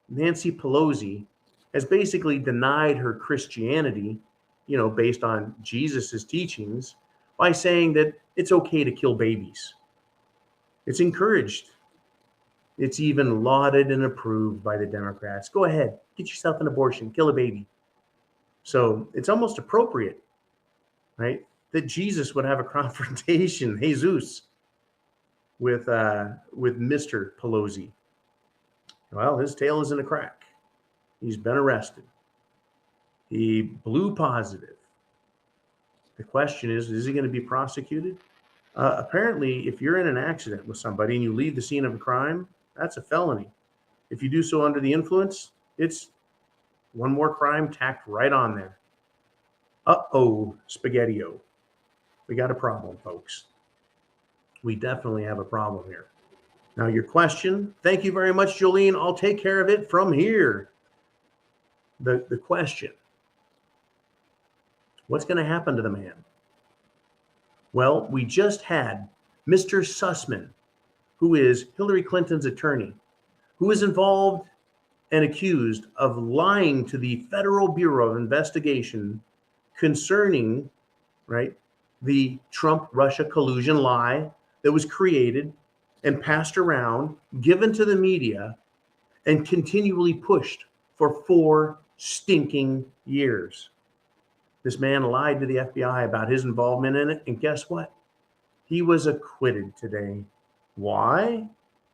Nancy Pelosi has basically denied her Christianity based on Jesus's teachings, by saying that it's okay to kill babies. It's encouraged. It's even lauded and approved by the Democrats. Go ahead, get yourself an abortion, kill a baby. So it's almost appropriate, right, that Jesus would have a confrontation, Jesus, with Mr. Pelosi. Well, his tail is in a crack. He's been arrested. He blew positive. The question is he going to be prosecuted? Apparently, if you're in an accident with somebody and you leave the scene of a crime, that's a felony. If you do so under the influence, it's one more crime tacked right on there. Uh-oh, spaghetti-o. We got a problem, folks. We definitely have a problem here. Now, your question, thank you very much, Jolene. I'll take care of it from here. The question, what's going to happen to the man? Well, we just had Mr. Sussman, who is Hillary Clinton's attorney, who is involved and accused of lying to the Federal Bureau of Investigation concerning, right, the Trump-Russia collusion lie that was created and passed around, given to the media, and continually pushed for 4 stinking years. This man lied to the FBI about his involvement in it, and guess what? He was acquitted today. Why?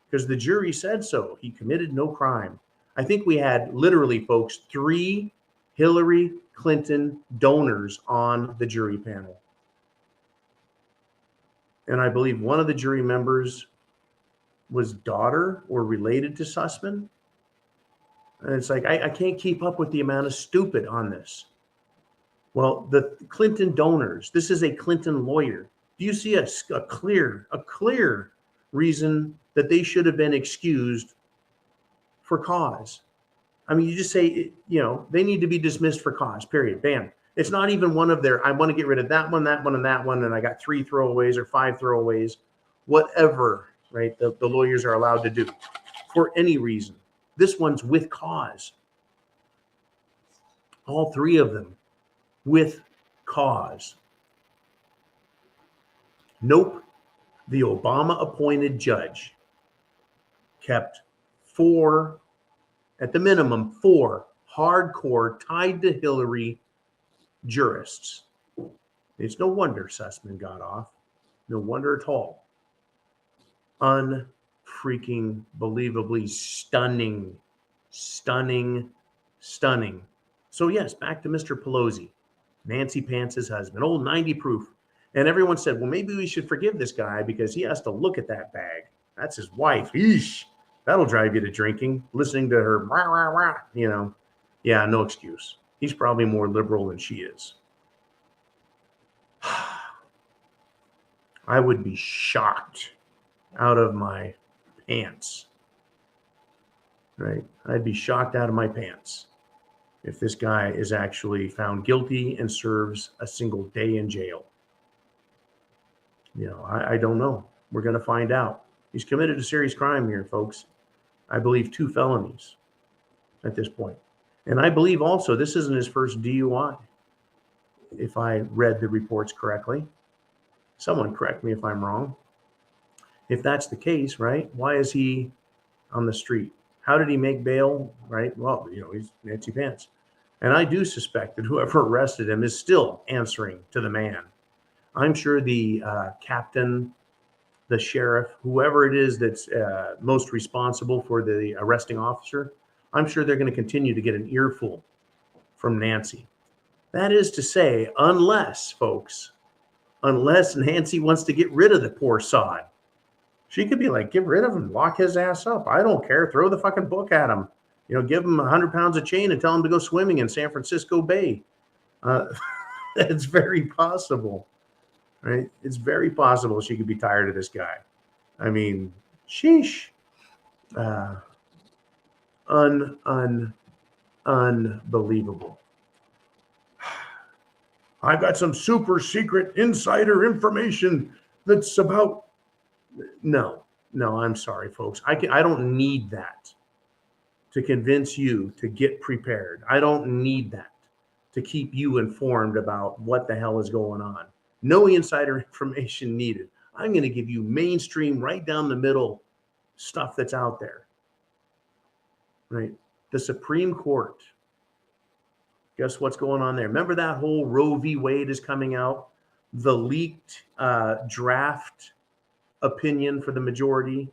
Because the jury said so. He committed no crime. I think we had literally, folks, 3 Hillary Clinton donors on the jury panel. And I believe one of the jury members was daughter or related to Sussman. And it's like, I can't keep up with the amount of stupid on this. Well, the Clinton donors, this is a Clinton lawyer. Do you see a clear reason that they should have been excused for cause? I mean, you just say, they need to be dismissed for cause, period, bam. It's not even one of their, I want to get rid of that one, and that one, and I got 3 throwaways or 5 throwaways, whatever, right, the lawyers are allowed to do for any reason. This one's with cause. All 3 of them with cause. Nope. The Obama-appointed judge kept 4, at the minimum, 4 hardcore tied to Hillary jurists. It's no wonder Sussman got off. No wonder at all. Unfreaking believably stunning. So yes, back to Mr. Pelosi, Nancy Pance's husband, old 90 proof. And everyone said, well, maybe we should forgive this guy because he has to look at that bag. That's his wife. Eesh, that'll drive you to drinking, listening to her, rah, rah, rah, Yeah, no excuse. He's probably more liberal than she is. I would be shocked out of my pants, right? I'd be shocked out of my pants if this guy is actually found guilty and serves a single day in jail. I don't know. We're going to find out. He's committed a serious crime here, folks. I believe 2 felonies at this point. And I believe also this isn't his first DUI, if I read the reports correctly. Someone correct me if I'm wrong. If that's the case, right, why is he on the street? How did he make bail, right? Well, he's Nancy Pence. And I do suspect that whoever arrested him is still answering to the man. I'm sure the captain, the sheriff, whoever it is that's most responsible for the arresting officer, I'm sure they're going to continue to get an earful from Nancy. That is to say, unless Nancy wants to get rid of the poor sod. She could be like, get rid of him, lock his ass up. I don't care. Throw the fucking book at him. Give him 100 pounds of chain and tell him to go swimming in San Francisco Bay. It's very possible, right? It's very possible she could be tired of this guy. I mean, sheesh. Unbelievable. I've got some super secret insider information that's about. No, I'm sorry, folks. I don't need that to convince you to get prepared. I don't need that. to keep you informed about what the hell is going on. No insider information needed. I'm going to give you mainstream, right down the middle stuff that's out there. Right? The Supreme Court. Guess what's going on there? Remember that whole Roe v. Wade is coming out? The leaked draft opinion for the majority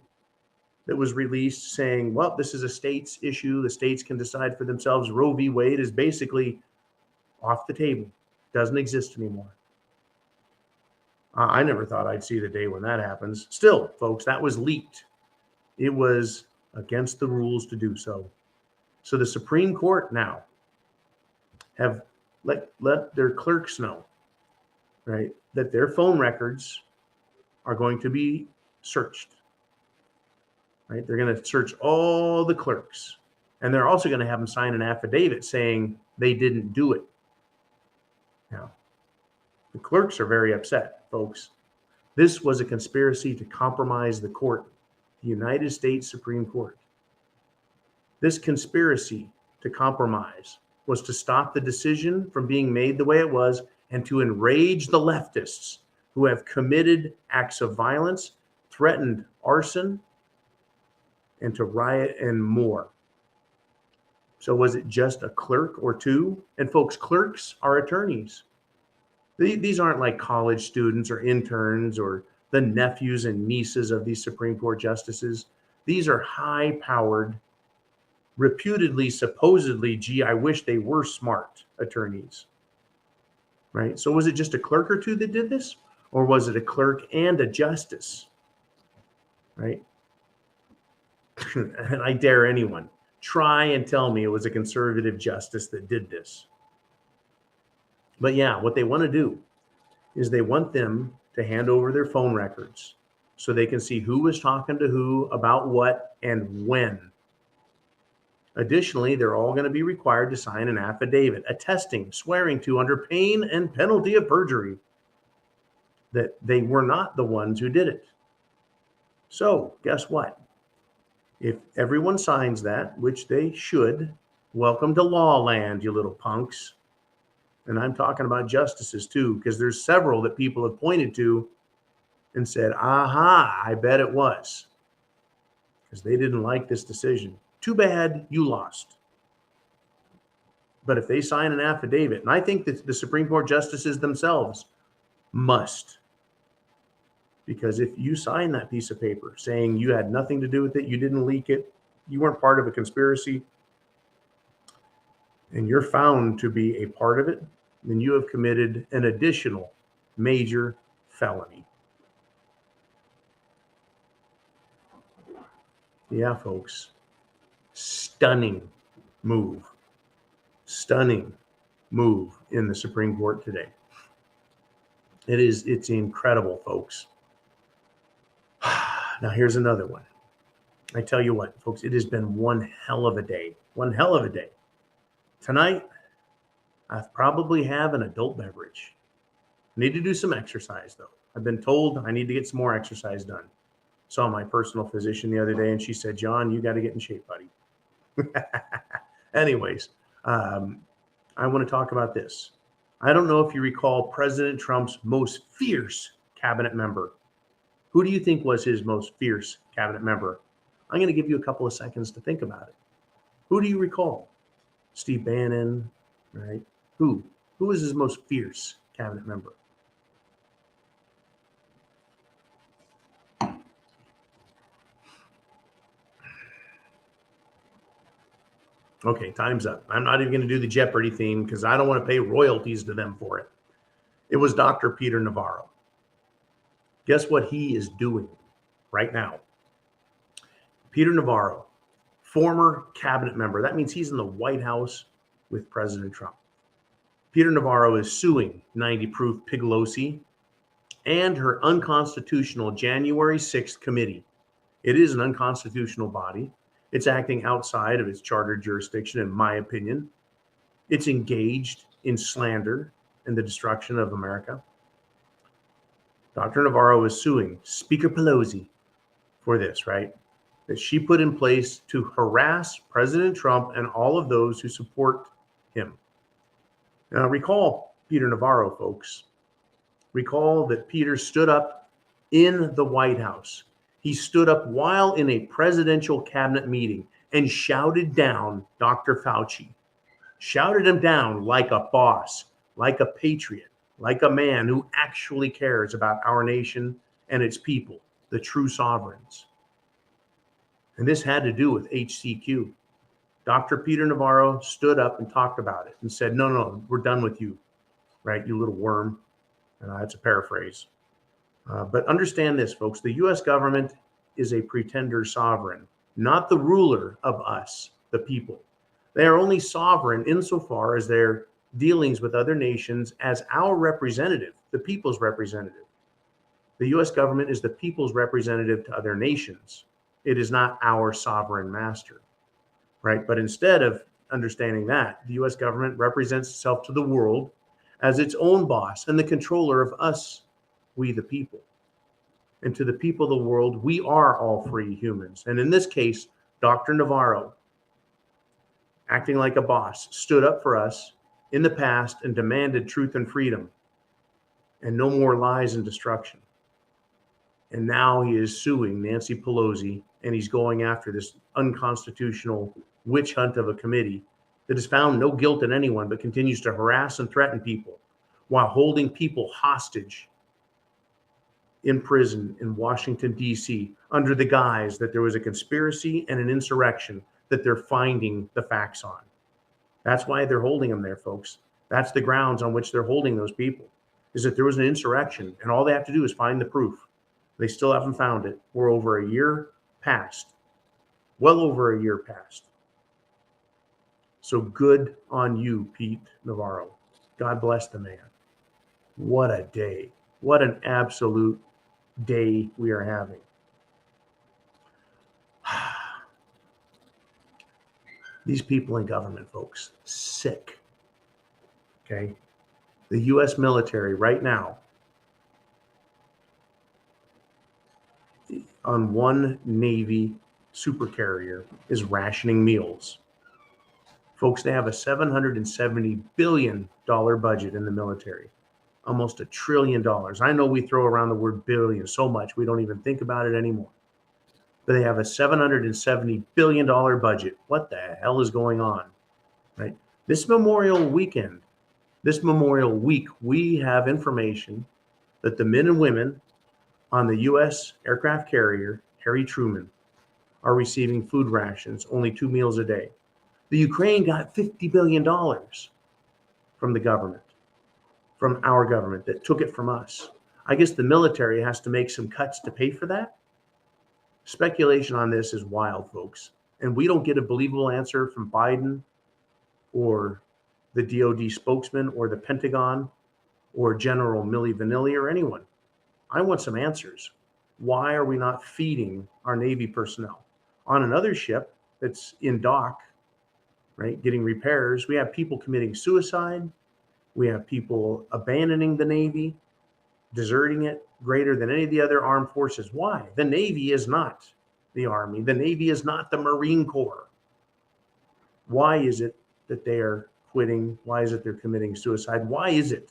that was released saying, well, this is a state's issue. The states can decide for themselves. Roe v. Wade is basically off the table. Doesn't exist anymore. I never thought I'd see the day when that happens. Still, folks, that was leaked. It was against the rules to do so. So the Supreme Court now have let their clerks know, right, that their phone records are going to be searched. Right? They're going to search all the clerks. And they're also going to have them sign an affidavit saying they didn't do it. Now, the clerks are very upset, folks. This was a conspiracy to compromise the court, the United States Supreme Court. This conspiracy to compromise was to stop the decision from being made the way it was and to enrage the leftists who have committed acts of violence, threatened arson, and to riot and more. So was it just a clerk or two? And folks, clerks are attorneys. These aren't like college students or interns or the nephews and nieces of these Supreme Court justices. These are high-powered, reputedly, supposedly, gee, I wish they were smart attorneys. Right? So was it just a clerk or two that did this? Or was it a clerk and a justice? Right? And I dare anyone, try and tell me it was a conservative justice that did this. But yeah, what they want to do is they want them to hand over their phone records so they can see who was talking to who about what and when. Additionally, they're all going to be required to sign an affidavit attesting, swearing to under pain and penalty of perjury that they were not the ones who did it. So guess what? If everyone signs that, which they should, welcome to law land, you little punks. And I'm talking about justices too, because there's several that people have pointed to and said, aha, I bet it was. Because they didn't like this decision. Too bad you lost. But if they sign an affidavit, and I think that the Supreme Court justices themselves must, because if you sign that piece of paper saying you had nothing to do with it, you didn't leak it, you weren't part of a conspiracy, and you're found to be a part of it, then you have committed an additional major felony. Yeah, folks. Stunning move. Stunning move in the Supreme Court today. It's incredible, folks. Now, here's another one. I tell you what, folks, it has been one hell of a day. One hell of a day. Tonight, I probably have an adult beverage. I need to do some exercise, though. I've been told I need to get some more exercise done. Saw my personal physician the other day, and she said, John, you got to get in shape, buddy. Anyways, I want to talk about this. I don't know if you recall President Trump's most fierce cabinet member. Who do you think was his most fierce cabinet member? I'm going to give you a couple of seconds to think about it. Who do you recall? Steve Bannon, right? Who was his most fierce cabinet member? Okay, time's up. I'm not even going to do the Jeopardy theme because I don't want to pay royalties to them for it. It was Dr. Peter Navarro. Guess what he is doing right now? Peter Navarro, former cabinet member. That means he's in the White House with President Trump. Peter Navarro is suing 90-proof Pelosi and her unconstitutional January 6th committee. It is an unconstitutional body. It's acting outside of its chartered jurisdiction, in my opinion. It's engaged in slander and the destruction of America. Dr. Navarro is suing Speaker Pelosi for this, right? That she put in place to harass President Trump and all of those who support him. Now, recall Peter Navarro, folks. Recall that Peter stood up in the White House. He stood up while in a presidential cabinet meeting and shouted down Dr. Fauci, shouted him down like a boss, like a patriot, like a man who actually cares about our nation and its people, the true sovereigns. And this had to do with HCQ. Dr. Peter Navarro stood up and talked about it and said, no, we're done with you, right? You little worm. That's a paraphrase. But understand this, folks. The U.S. government is a pretender sovereign, not the ruler of us, the people. They are only sovereign insofar as their dealings with other nations as our representative, the people's representative. The U.S. government is the people's representative to other nations. It is not our sovereign master, right? But instead of understanding that, the U.S. government represents itself to the world as its own boss and the controller of us, we the people. And to the people of the world, we are all free humans. And in this case, Dr. Navarro, acting like a boss, stood up for us in the past and demanded truth and freedom and no more lies and destruction. And now he is suing Nancy Pelosi, and he's going after this unconstitutional witch hunt of a committee that has found no guilt in anyone but continues to harass and threaten people while holding people hostage in prison in Washington, D.C., under the guise that there was a conspiracy and an insurrection that they're finding the facts on. That's why they're holding them there, folks. That's the grounds on which they're holding those people, is that there was an insurrection, and all they have to do is find the proof. They still haven't found it. We're over a year past, well over a year past. So good on you, Pete Navarro. God bless the man. What a day. What an absolute day we are having. These people in government, folks, sick. Okay. The U.S. military right now, on one Navy supercarrier, is rationing meals. Folks, they have a $770 billion budget in the military, almost $1 trillion. I know we throw around the word billion so much we don't even think about it anymore. But they have a $770 billion budget. What the hell is going on? Right? This Memorial Weekend, this Memorial Week, we have information that the men and women on the U.S. aircraft carrier Harry Truman are receiving food rations, only 2 meals a day. The Ukraine got $50 billion from the government, from our government that took it from us. I guess the military has to make some cuts to pay for that. Speculation on this is wild, folks. And we don't get a believable answer from Biden or the DOD spokesman or the Pentagon or General Milli Vanilli or anyone. I want some answers. Why are we not feeding our Navy personnel? On another ship that's in dock, right, getting repairs, we have people committing suicide. We have people abandoning the Navy, deserting it greater than any of the other armed forces. Why? The Navy is not the Army. The Navy is not the Marine Corps. Why is it that they are quitting? Why is it they're committing suicide? Why is it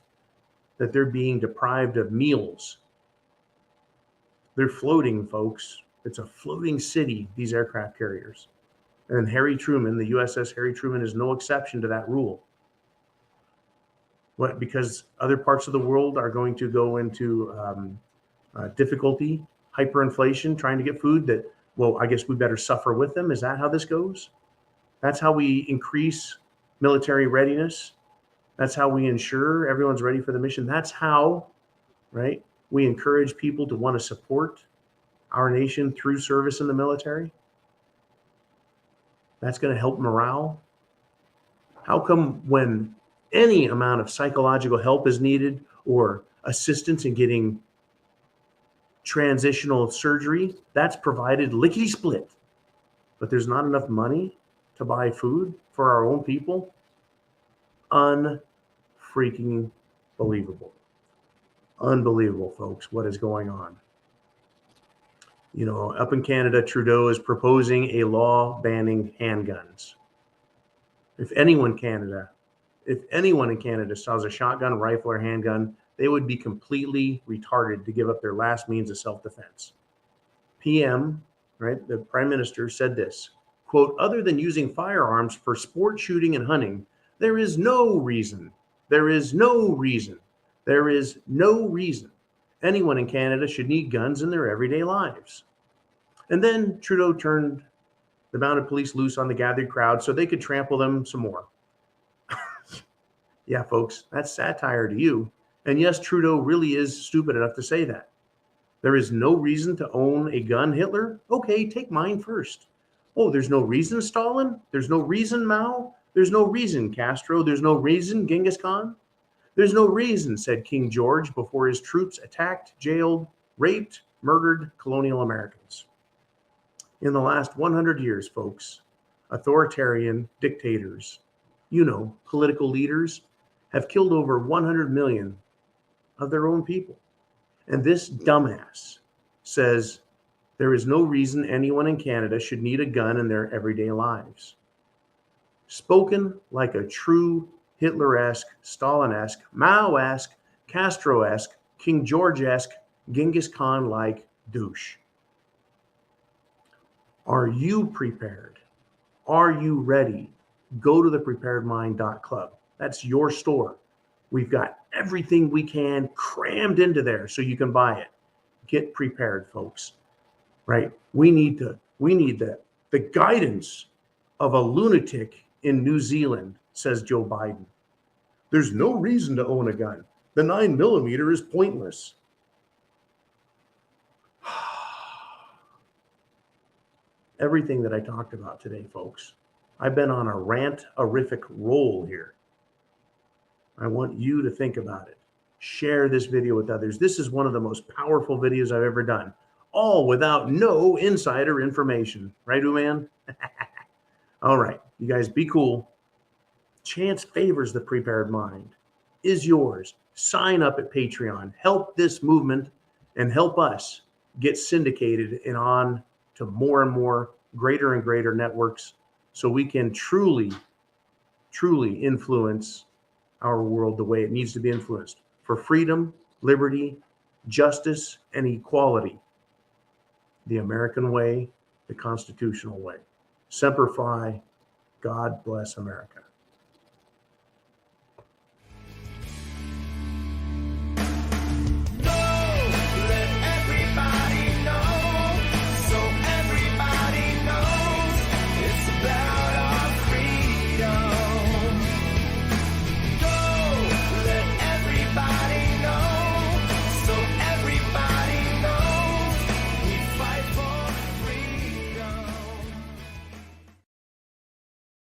that they're being deprived of meals? They're floating, folks. It's a floating city, these aircraft carriers. And Harry Truman, the USS Harry Truman, is no exception to that rule. What? Because other parts of the world are going to go into difficulty, hyperinflation, trying to get food that, well, I guess we better suffer with them. Is that how this goes? That's how we increase military readiness. That's how we ensure everyone's ready for the mission. That's how, right, we encourage people to want to support our nation through service in the military. That's going to help morale. How come when any amount of psychological help is needed or assistance in getting transitional surgery, that's provided lickety split, but there's not enough money to buy food for our own people? Unfreaking believable. Unbelievable, folks, what is going on. You know, up in Canada, Trudeau is proposing a law banning handguns. If anyone in Canada If anyone in Canada sells a shotgun, rifle, or handgun, they would be completely retarded to give up their last means of self-defense. PM, right, the Prime Minister said this, quote, other than using firearms for sport shooting and hunting, there is no reason anyone in Canada should need guns in their everyday lives. And then Trudeau turned the mounted police loose on the gathered crowd so they could trample them some more. Yeah, folks, that's satire to you. And yes, Trudeau really is stupid enough to say that. There is no reason to own a gun, Hitler? Okay, take mine first. Oh, there's no reason, Stalin? There's no reason, Mao? There's no reason, Castro? There's no reason, Genghis Khan? There's no reason, said King George before his troops attacked, jailed, raped, murdered colonial Americans. In the last 100 years, folks, authoritarian dictators, political leaders, have killed over 100 million of their own people. And this dumbass says there is no reason anyone in Canada should need a gun in their everyday lives. Spoken like a true Hitler-esque, Stalin-esque, Mao-esque, Castro-esque, King George-esque, Genghis Khan-like douche. Are you prepared? Are you ready? Go to thepreparedmind.club. That's your store. We've got everything we can crammed into there so you can buy it. Get prepared, folks. Right? We need the guidance of a lunatic in New Zealand, says Joe Biden. There's no reason to own a gun. The 9mm is pointless. Everything that I talked about today, folks. I've been on a rant-orific roll here. I want you to think about it. Share this video with others. This is one of the most powerful videos I've ever done, all without no insider information. Right, Uman? All right, you guys be cool. Chance favors the prepared mind. Is yours. Sign up at Patreon. Help this movement and help us get syndicated and on to more and more, greater and greater networks so we can truly influence our world the way it needs to be influenced for freedom, liberty, justice, and equality. The American way, the constitutional way. Semper Fi, God bless America.